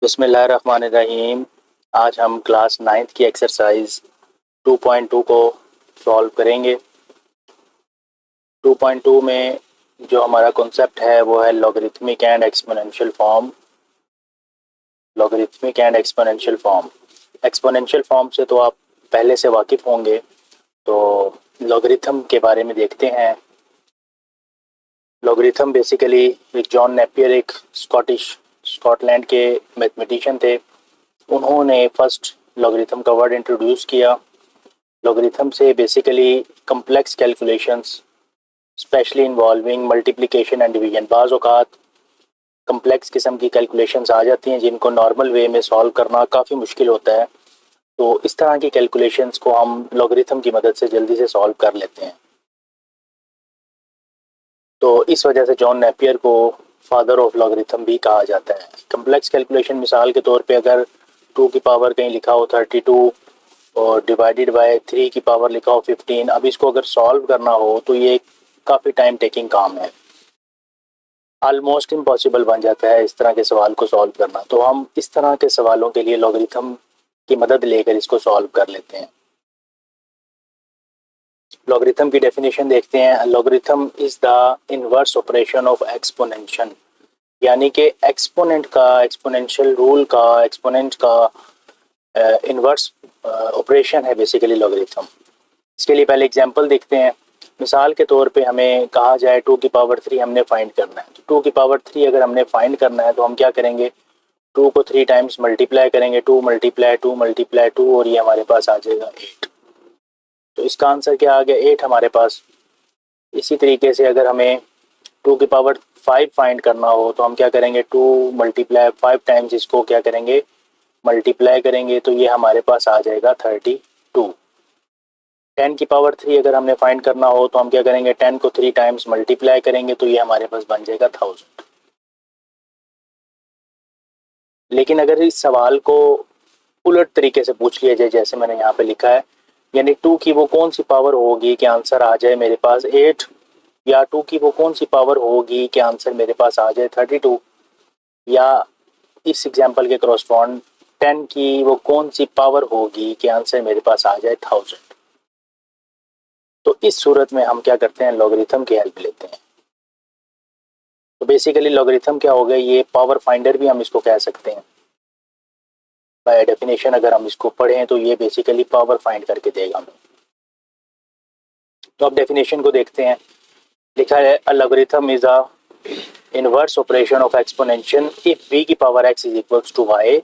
बिस्मिल्लाहिर्रहमानिर्रहीम। आज हम क्लास 9th की एक्सरसाइज 2.2 को सॉल्व करेंगे। 2.2 में जो हमारा कॉन्सेप्ट है वो है logarithmic and exponential form. Logarithmic and exponential form, exponential form से तो आप पहले से वाकिफ़ होंगे, तो लॉगरिथम के बारे में देखते हैं। लॉगरिथम बेसिकली एक जॉन नेपियर, एक स्कॉटलैंड के मैथमेटिशियन थे। उन्होंने फर्स्ट लॉगरिथम का वर्ड इंट्रोड्यूस किया। लॉगरिथम से basically complex calculations specially involving multiplication and division, बाज़ औक़ात कम्प्लेक्स किस्म की कैलकुलेशंस आ जाती हैं जिनको नॉर्मल वे में सॉल्व करना काफ़ी मुश्किल होता है। तो इस तरह की कैलकुलेशंस को हम लॉगरिथम की मदद से जल्दी से सॉल्व कर लेते हैं। तो इस वजह से जॉन नेपियर को फादर ऑफ लॉगरिथम भी कहा जाता है। कम्प्लेक्स कैलकुलेशन मिसाल के तौर पे अगर 2 की पावर कहीं लिखा हो 32 और डिवाइडेड बाय 3 की पावर लिखा हो 15, अब इसको अगर सॉल्व करना हो तो ये काफ़ी टाइम टेकिंग काम है, ऑलमोस्ट इम्पॉसिबल बन जाता है इस तरह के सवाल को सॉल्व करना। तो हम इस तरह के सवालों के लिए लॉगरिथम की मदद लेकर इसको सॉल्व कर लेते हैं। लॉगरिथम की डेफिनेशन देखते हैं। Logarithm is the inverse operation of exponential, यानी कि एक्सपोनेंट का, एक्सपोनेंशियल रूल का, एक्सपोनेंट का इनवर्स ऑपरेशन है बेसिकली लॉगरिथम। इसके लिए पहले एग्जांपल देखते हैं। मिसाल के तौर पे हमें कहा जाए 2 की पावर 3 हमने फाइंड करना है। तो 2 की पावर 3 अगर हमने फाइंड करना है तो हम क्या करेंगे, 2 को 3 टाइम्स मल्टीप्लाई करेंगे, 2 मल्टीप्लाई 2 मल्टीप्लाई 2 और ये हमारे पास आ जाएगा 8। तो इसका आंसर क्या आ गया, 8 हमारे पास। इसी तरीके से अगर हमें 2 की पावर 5 फाइंड करना हो तो हम क्या करेंगे, 2 मल्टीप्लाई 5 टाइम्स इसको क्या करेंगे, मल्टीप्लाई करेंगे, तो ये हमारे पास आ जाएगा 32। 10 की पावर 3 अगर हमने फाइंड करना हो तो हम क्या करेंगे, 10 को 3 टाइम्स मल्टीप्लाई करेंगे, तो ये हमारे पास बन जाएगा 1000। लेकिन अगर इस सवाल को उलट तरीके से पूछ लिया जाए जैसे मैंने यहाँ पे लिखा है, यानी 2 की वो कौन सी पावर होगी कि आंसर आ जाए मेरे पास 8, या 2 की वो कौन सी पावर होगी कि आंसर मेरे पास आ जाए 32, या इस एग्जांपल के करस्पॉन्ड 10 की वो कौन सी पावर होगी कि आंसर मेरे पास आ जाए 1000। तो इस सूरत में हम क्या करते हैं, लॉगरिथम की हेल्प लेते हैं। तो बेसिकली लॉगरिथम क्या हो गया, ये पावर फाइंडर भी हम इसको कह सकते हैं। बाय डेफिनेशन अगर हम इसको पढ़ें तो ये बेसिकली पावर फाइंड करके देगा हमें। तो अब डेफिनेशन को देखते हैं। लिखा है a logarithm is a inverse operation of exponential if b की power x is equals to y,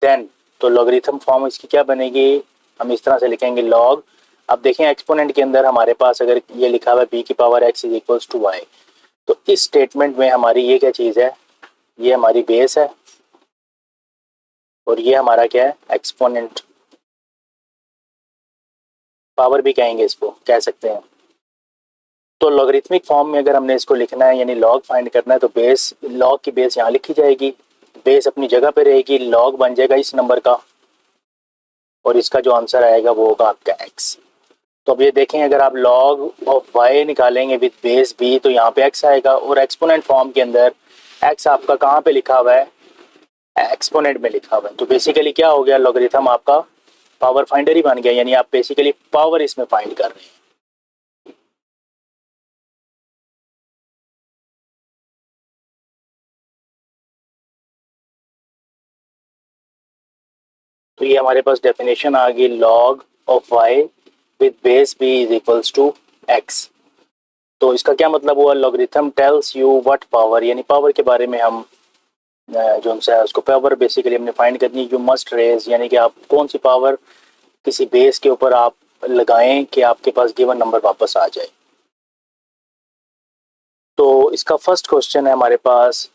then, तो लॉगरिथम फॉर्म इसकी क्या बनेगी, हम इस तरह से लिखेंगे लॉग। अब देखें एक्सपोनेंट के अंदर हमारे पास अगर ये लिखा हुआ है b की power x is equals to y, तो इस स्टेटमेंट में हमारी ये क्या चीज़ है, ये हमारी बेस है और ये हमारा क्या है, एक्सपोनेंट। पावर भी कहेंगे, इसको कह सकते हैं। तो लॉगरिथमिक फॉर्म में अगर हमने इसको लिखना है यानी लॉग फाइंड करना है तो बेस, लॉग की बेस यहाँ लिखी जाएगी, बेस अपनी जगह पे रहेगी, लॉग बन जाएगा इस नंबर का और इसका जो आंसर आएगा वो होगा आपका x। तो अब ये देखें, अगर आप log ऑफ y निकालेंगे विद बेस b तो यहाँ पे x आएगा, और एक्सपोनेंट फॉर्म के अंदर x आपका कहाँ पे लिखा हुआ है, एक्सपोनेंट में लिखा हुआ है। तो बेसिकली क्या हो गया, लॉगरिथम आपका पावर फाइंडर ही बन गया, यानी आप बेसिकली पावर इसमें फाइंड कर रहे हैं। तो ये हमारे पास डेफिनेशन आ गई, log of y with base b is equals to x। तो इसका क्या मतलब हुआ, logarithm tells you what power, यानी पावर के बारे में हम जो उनसे है उसको पावर बेसिकली हमने फाइंड करनी है। यू मस्ट रेज, यानी कि आप कौन सी पावर किसी बेस के ऊपर आप लगाएं कि आपके पास गिवन नंबर वापस आ जाए। तो इसका फर्स्ट क्वेश्चन है हमारे पास,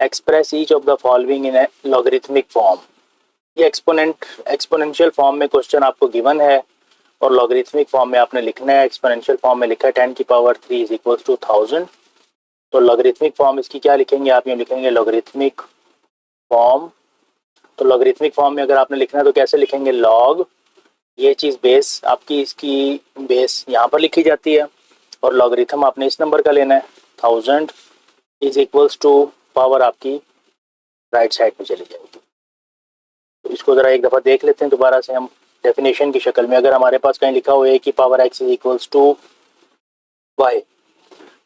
express each of the following in logarithmic form. ये एक्सपोनेंशियल फॉर्म में क्वेश्चन आपको गिवन है और लॉगरिथमिक फॉर्म में आपने लिखना है। एक्सपोनेंशियल फॉर्म में लिखा है 10 की पावर 3 इज इक्वल्स टू 1000। तो लॉगरिथमिक फॉर्म इसकी क्या लिखेंगे, आप यहाँ लिखेंगे लॉगरिथमिक फॉर्म। तो लॉगरिथमिक फॉर्म में अगर आपने लिखना है तो कैसे लिखेंगे, लॉग, ये चीज़ बेस आपकी, इसकी बेस यहाँ पर लिखी जाती है और लॉगरिथम आपने इस नंबर का लेना है 1000 इज इक्वल्स टू पावर आपकी राइट साइड पे चली जाएगी। तो इसको ज़रा एक दफ़ा देख लेते हैं दोबारा से हम डेफिनेशन की शक्ल में। अगर हमारे पास कहीं लिखा हुआ है कि power x is equals to y,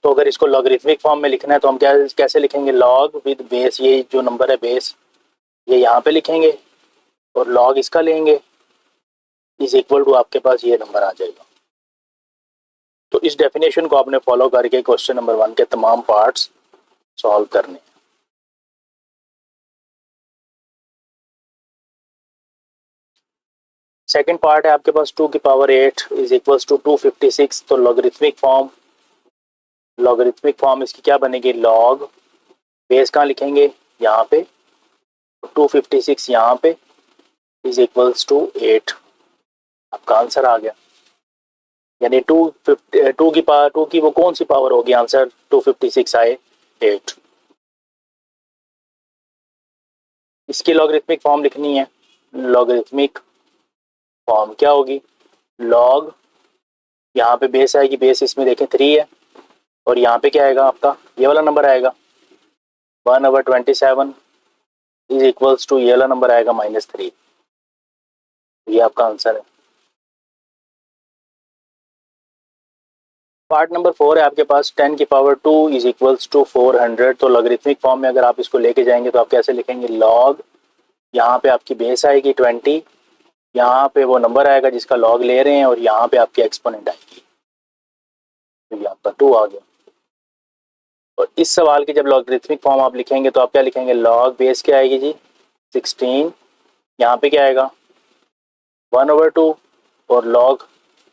तो अगर इसको लॉगरिथमिक फॉर्म में लिखना है तो हम कैसे लिखेंगे, लॉग विद बेस, ये जो नंबर है बेस ये यहाँ पे लिखेंगे और लॉग इसका लेंगे इज इक्वल टू आपके पास ये नंबर आ जाएगा। तो इस डेफिनेशन को आपने फॉलो करके क्वेश्चन नंबर 1 के तमाम पार्ट्स सॉल्व करने। सेकंड पार्ट है आपके पास 2 की पावर 8 इज इक्वल्स टू 256। तो लॉगरिथमिक फॉर्म इसकी क्या बनेगी, लॉग बेस कहाँ लिखेंगे, यहाँ पे 256 यहाँ पे इज इक्वल्स टू 8। आपका आंसर आ गया। यानी 2 की वो कौन सी पावर होगी, आंसर 256 आए 8। इसकी लॉगरिथमिक फॉर्म लिखनी है। लॉगरिथमिक फॉर्म क्या होगी, लॉग यहाँ पे बेस आएगी, बेस इसमें देखें 3 है और यहाँ पे क्या आएगा आपका, ये वाला नंबर आएगा 1/27 इज इक्वल्स टू ये वाला नंबर आएगा -3। ये आपका आंसर है। पार्ट नंबर 4 है आपके पास 10 की पावर 2 इज इक्वल्स टू 400। तो लॉगरिथमिक फॉर्म में अगर आप इसको लेके जाएंगे तो आप कैसे लिखेंगे, लॉग यहाँ पे आपकी बेस आएगी 20, यहाँ पे वो नंबर आएगा जिसका लॉग ले रहे हैं और यहाँ पे आपकी एक्सपोनेंट आएगी, तो ये आपका 2 आ गया। और इस सवाल की जब लॉगरिथमिक फॉर्म आप लिखेंगे तो आप क्या लिखेंगे, लॉग बेस क्या आएगी जी 16, यहाँ पे क्या आएगा 1/2 और लॉग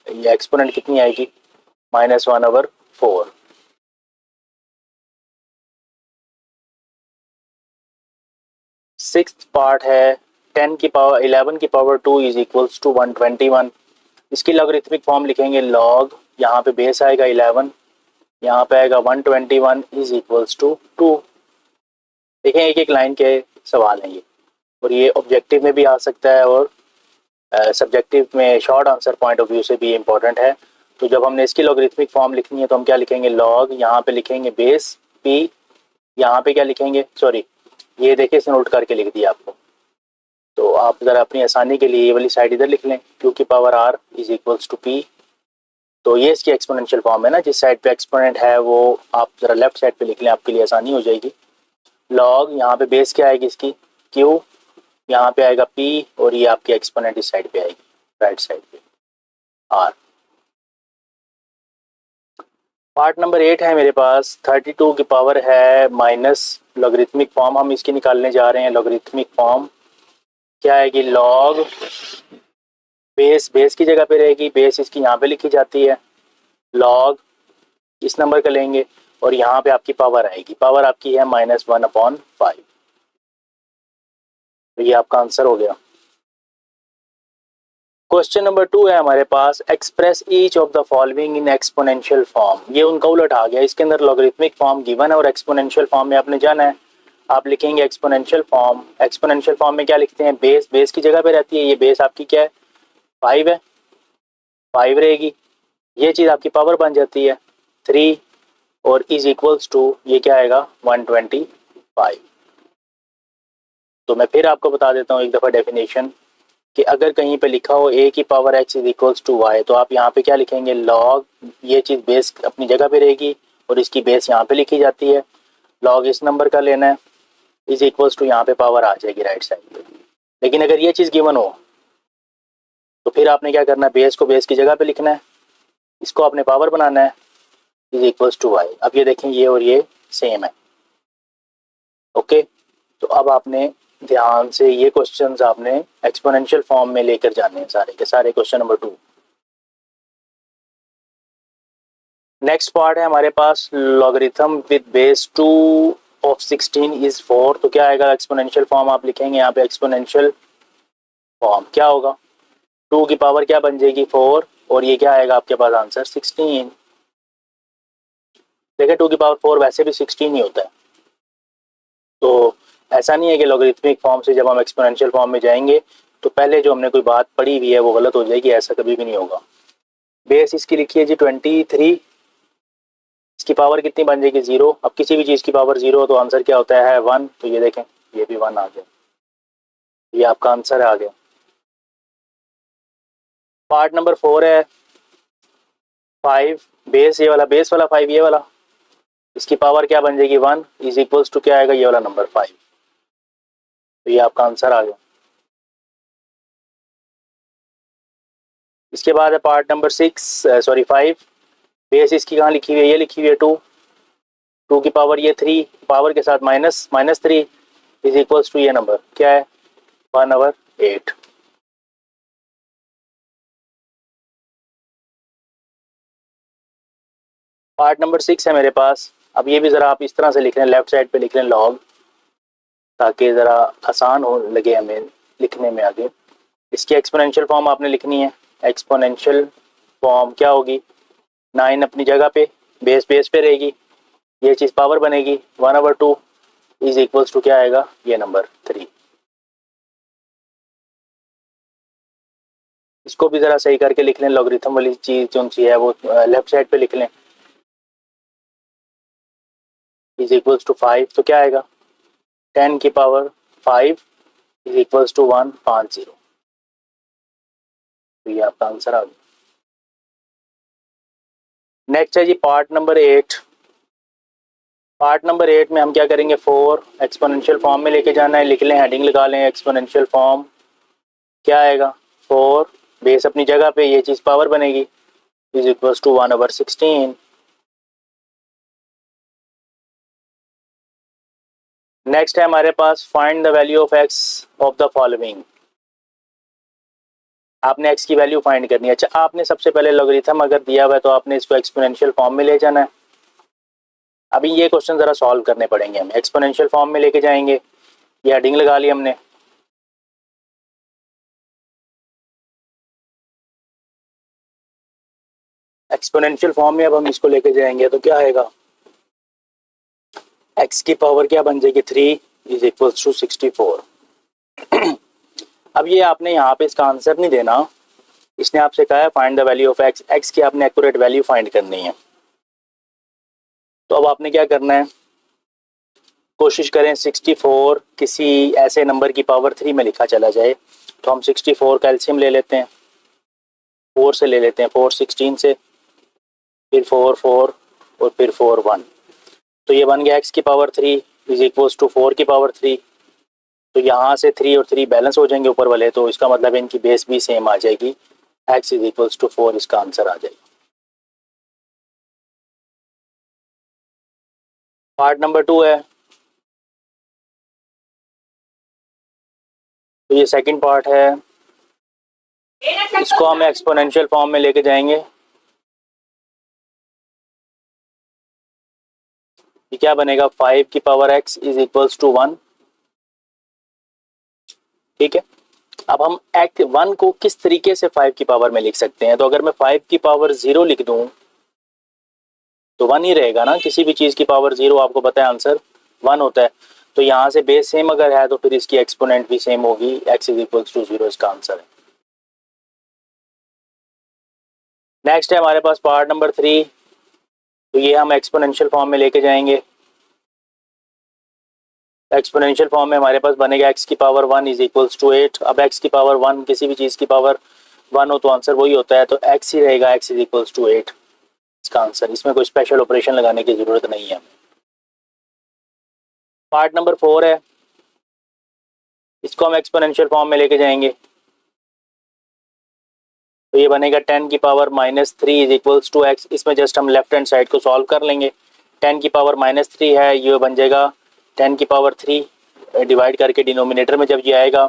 ये एक्सपोनेंट कितनी आएगी -1/4। सिक्स्थ पार्ट है 11 की पावर 2 इज इक्वल्स टू 121। इसकी लॉगरिथमिक फॉर्म लिखेंगे, लॉग यहाँ पे बेस आएगा 11, यहाँ पे आएगा 121 इज इक्वल्स टू 2। देखें एक एक लाइन के सवाल हैं ये, और ये ऑब्जेक्टिव में भी आ सकता है और सब्जेक्टिव में short answer point of view से भी इम्पोर्टेंट है। तो जब हमने इसकी लॉगरिथमिक फॉर्म लिखनी है तो हम क्या लिखेंगे, लॉग यहाँ पे लिखेंगे बेस पी, यहाँ पे क्या लिखेंगे, सॉरी ये देखिए इसे नोट करके लिख दिया आपको, तो आप ज़रा अपनी आसानी के लिए ये वाली साइड इधर लिख लें, क्यू की power r is equals to p. तो ये इसकी एक्सपोनेंशियल फॉर्म है ना, जिस साइड पे एक्सपोनेंट है वो आप ज़रा लेफ्ट साइड पे लिख लें, आपके लिए आसानी हो जाएगी। लॉग यहाँ पे बेस क्या आएगी इसकी क्यू, यहाँ पे आएगा पी और ये आपकी एक्सपोनेंट इस साइड पे आएगी राइट साइड पे आर। पार्ट नंबर 8 है मेरे पास 32 की पावर है माइनस, लॉगरिथमिक फॉर्म हम इसकी निकालने जा रहे हैं। लॉगरिथमिक फॉर्म क्या आएगी, लॉग बेस की जगह पे रहेगी, बेस इसकी यहाँ पे लिखी जाती है, लॉग इस नंबर का लेंगे और यहाँ पे आपकी पावर आएगी, पावर आपकी है -1/5। तो ये आपका आंसर हो गया। क्वेश्चन नंबर 2 है हमारे पास, express each of the following in exponential form. ये उनका उलट आ गया, इसके अंदर लॉगरिथमिक फॉर्म गिवन है और एक्सपोनेंशियल फॉर्म में आपने जाना है। आप लिखेंगे एक्सपोनेंशियल फॉर्म, एक्सपोनेंशियल फॉर्म में क्या लिखते हैं, बेस की जगह पे रहती है, ये बेस आपकी क्या है 5 है, 5 रहेगी, ये चीज़ आपकी पावर बन जाती है 3 और इज इक्वल्स टू ये क्या आएगा 125। तो मैं फिर आपको बता देता हूँ एक दफ़ा डेफिनेशन कि अगर कहीं पे लिखा हो a की power x is equals to y, तो आप यहाँ पे क्या लिखेंगे, लॉग ये चीज़ बेस अपनी जगह पे रहेगी और इसकी बेस यहाँ पे लिखी जाती है, लॉग इस नंबर का लेना है इज इक्वल्स टू यहाँ पे पावर आ जाएगी राइट साइड पे। लेकिन अगर ये चीज़ गिवन हो तो फिर आपने क्या करना है, बेस को बेस की जगह पे लिखना है, इसको आपने पावर बनाना है इज इक्वल्स टू वाई। अब ये देखें ये और ये सेम है, ओके। तो अब आपने ध्यान से ये क्वेश्चंस आपने एक्सपोनेंशियल फॉर्म में लेकर जाने हैं सारे के सारे। क्वेश्चन नंबर 2 नेक्स्ट पार्ट है हमारे पास, logarithm with base 2 of 16 is 4। तो क्या आएगा एक्सपोनेंशियल फॉर्म, आप लिखेंगे यहाँ पे एक्सपोनेंशियल फॉर्म क्या होगा, 2 की पावर क्या बन जाएगी 4 और ये क्या आएगा आपके पास आंसर 16। देखिए 2 की पावर 4 वैसे भी 16 ही होता है, तो ऐसा नहीं है कि लॉगरिथमिक फॉर्म से जब हम एक्सपोनेंशियल फॉर्म में जाएंगे तो पहले जो हमने कोई बात पढ़ी हुई है वो गलत हो जाएगी, ऐसा कभी भी नहीं होगा। बेस इसकी लिखी है जी 23, इसकी पावर कितनी बन जाएगी 0। अब किसी भी चीज़ की पावर 0 तो आंसर क्या होता है 1, तो ये देखें ये भी 1 आ गया, ये आपका आंसर आ गया। पार्ट नंबर 4 है 5 बेस, ये वाला बेस वाला 5 ये वाला, इसकी पावर क्या बन जाएगी 1 इज इक्वल्स टू क्या आएगा ये वाला नंबर 5, तो ये आपका आंसर आ गया। इसके बाद है पार्ट नंबर 5, बेस इसकी कहाँ लिखी हुई है, ये लिखी हुई है 2 की पावर ये 3 पावर के साथ -3 इज इक्वल्स टू ये नंबर क्या है 1/8। पार्ट नंबर 6 है मेरे पास। अब ये भी ज़रा आप इस तरह से लिख लें, लेफ्ट साइड पे लिख लें लॉग, ताकि ज़रा आसान हो लगे हमें लिखने में आगे। इसकी एक्सपोनेंशियल फॉर्म आपने लिखनी है। एक्सपोनेंशियल फॉर्म क्या होगी, 9 अपनी जगह पे, बेस पे रहेगी, ये चीज़ पावर बनेगी 1/2 इज इक्वल्स टू क्या आएगा ये नंबर 3। इसको भी ज़रा सही करके लिख लें, लॉगरिथम वाली चीज़ जो सी है वो लेफ्ट साइड पे लिख लें, इज इक्वल्स टू 5, तो क्या आएगा 10 की पावर 5 इज इक्वल्स टू 150, तो ये आपका आंसर आ गया। नेक्स्ट है जी पार्ट नंबर 8। पार्ट नंबर 8 में हम क्या करेंगे, 4 एक्सपोनेंशियल फॉर्म में लेके जाना है, लिख लें, हेडिंग लगा लें एक्सपोनेंशियल फॉर्म क्या आएगा 4 बेस अपनी जगह पे, ये चीज़ पावर बनेगी इज इक्वल्स टू 1/16। नेक्स्ट है हमारे पास find the value of x of the following. आपने एक्स की वैल्यू फाइंड करनी है। अच्छा, आपने सबसे पहले लॉगरिथम अगर दिया हुआ है तो आपने इसको एक्सपोनेंशियल फॉर्म में ले जाना है। अभी ये क्वेश्चन ज़रा सॉल्व करने पड़ेंगे हमें। एक्सपोनेंशियल फॉर्म में लेके जाएंगे, ये हेडिंग लगा ली हमने, एक्सपोनेंशियल फॉर्म में अब हम इसको लेके जाएंगे तो क्या आएगा, एक्स की पावर क्या बन जाएगी 3 इज इक्वल्स टू 64। अब ये आपने यहाँ पे इसका आंसर नहीं देना, इसने आपसे कहा है find the value of x, x की आपने एक्यूरेट वैल्यू फाइंड करनी है। तो अब आपने क्या करना है, कोशिश करें 64 किसी ऐसे नंबर की पावर 3 में लिखा चला जाए, तो हम 64 का एलसीएम ले लेते हैं, 4 से ले लेते हैं, 4 16 से, फिर 4 4 और फिर 4 1, तो ये बन गया एक्स की पावर 3 इज इक्वल्स टू 4 की पावर 3। तो यहाँ से 3 और 3 बैलेंस हो जाएंगे ऊपर वाले, तो इसका मतलब इनकी बेस भी सेम आ जाएगी, एक्स इज इक्वल्स टू 4 इसका आंसर आ जाएगा। पार्ट नंबर 2 है, तो ये सेकंड पार्ट है, इसको हम एक्सपोनेंशियल फॉर्म में लेके जाएंगे। ये क्या बनेगा 5 की power x is equals to 1। ठीक है, अब हम एक्ट 1 को किस तरीके से 5 की पावर में लिख सकते हैं, तो अगर मैं 5 की पावर 0 लिख दूं तो 1 ही रहेगा ना, किसी भी चीज़ की पावर 0 आपको पता है आंसर 1 होता है। तो यहाँ से बेस सेम अगर है तो फिर इसकी एक्सपोनेंट भी सेम होगी, x इज इक्वल्स टू 0 इसका आंसर है। नेक्स्ट है हमारे पास पार्ट नंबर 3, तो ये हम एक्सपोनेंशियल फॉर्म में लेके जाएंगे। एक्सपोनेंशियल फॉर्म में हमारे पास बनेगा x की पावर 1 इज इक्वल्स टू 8। अब x की पावर 1 किसी भी चीज़ की पावर 1 हो तो आंसर वही होता है, तो x ही रहेगा, x इज इक्वल्स टू 8 इसका आंसर, इसमें कोई स्पेशल ऑपरेशन लगाने की ज़रूरत नहीं है। पार्ट नंबर 4 है, इसको हम एक्सपोनेंशियल फॉर्म में लेके जाएंगे, तो ये बनेगा 10 की power -3 is equals to x। इसमें जस्ट हम लेफ्ट हैंड साइड को सॉल्व कर लेंगे, 10 की पावर -3 है, ये बन जाएगा 10 की पावर 3 डिवाइड करके डिनोमिनेटर में जब ये आएगा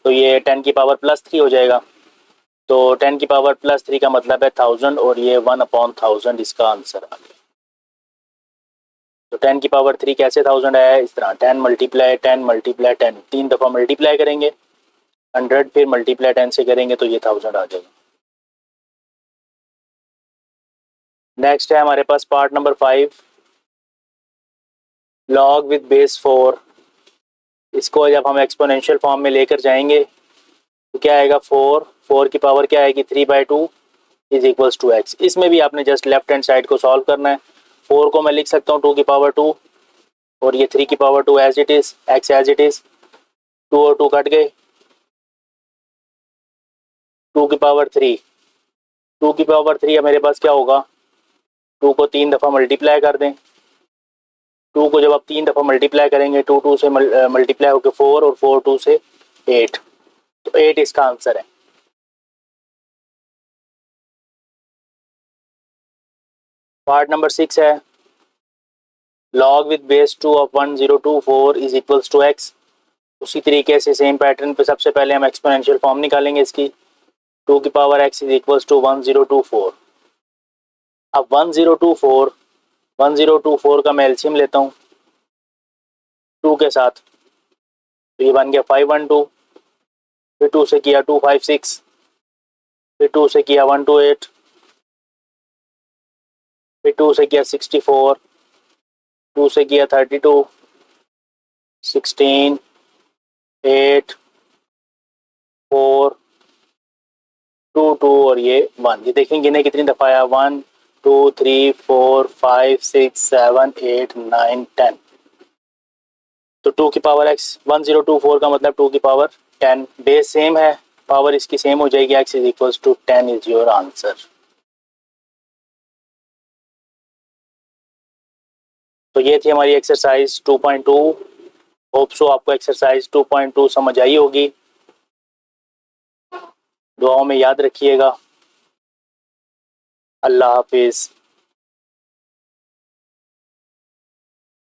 तो ये 10 की पावर +3 हो जाएगा। तो 10 की पावर +3 का मतलब है 1000 और ये 1/1000 इसका आंसर आ गया। तो 10 की पावर 3 कैसे 1000 है, इस तरह 10 मल्टीप्लाई 10 मल्टीप्लाई 10, 3 दफ़ा मल्टीप्लाई करेंगे 100, फिर मल्टीप्लाई 10 से करेंगे तो ये 1000 आ जाएगा। नेक्स्ट है हमारे पास part number 5, log with base 4। इसको जब हम एक्सपोनेंशियल फॉर्म में लेकर जाएंगे तो क्या आएगा 4 की पावर क्या आएगी 3/2 इज इक्वल्स टू x। इसमें भी आपने जस्ट लेफ्ट हैंड साइड को सॉल्व करना है। 4 को मैं लिख सकता हूँ 2 की पावर 2 और ये 3 की power 2 as it is, x as it is, 2 और 2 कट गए, 2 की पावर 3, 2 की पावर 3 अब मेरे पास क्या होगा, 2 को 3 दफ़ा मल्टीप्लाई कर दें, 2 को जब आप 3 दफ़ा मल्टीप्लाई करेंगे, 2 2 से मल्टीप्लाई होकर 4 और 4 2 से 8, तो 8 इसका आंसर है। पार्ट नंबर 6 है log with base 2 of 1024 is equals to x। उसी तरीके से सेम पैटर्न पे सबसे पहले हम एक्सपोनेंशियल फॉर्म निकालेंगे इसकी, 2 की power x is equals to 1024। अब 1024 का मैं एलसीएम लेता हूँ 2 के साथ, तो ये बन गया 512, फिर 2 से किया 256, फिर 2 से किया 128, फिर 2 से किया 64, 2 से किया 32, 16, 8, 4, 2 2 और ये 1। ये देखें गिने कितनी दफ़ा आया, 1 2 3 4 5 6 7 8 9 10। तो 2 की पावर x 1024 का मतलब 2 की पावर 10, बेस सेम है, पावर इसकी सेम हो जाएगी, x is equals to 10 is your answer. तो ये थी हमारी एक्सरसाइज 2.2। होप सो आपको एक्सरसाइज 2.2 समझ आई होगी। दुआओं में याद रखिएगा। अल्लाह हाफिज़।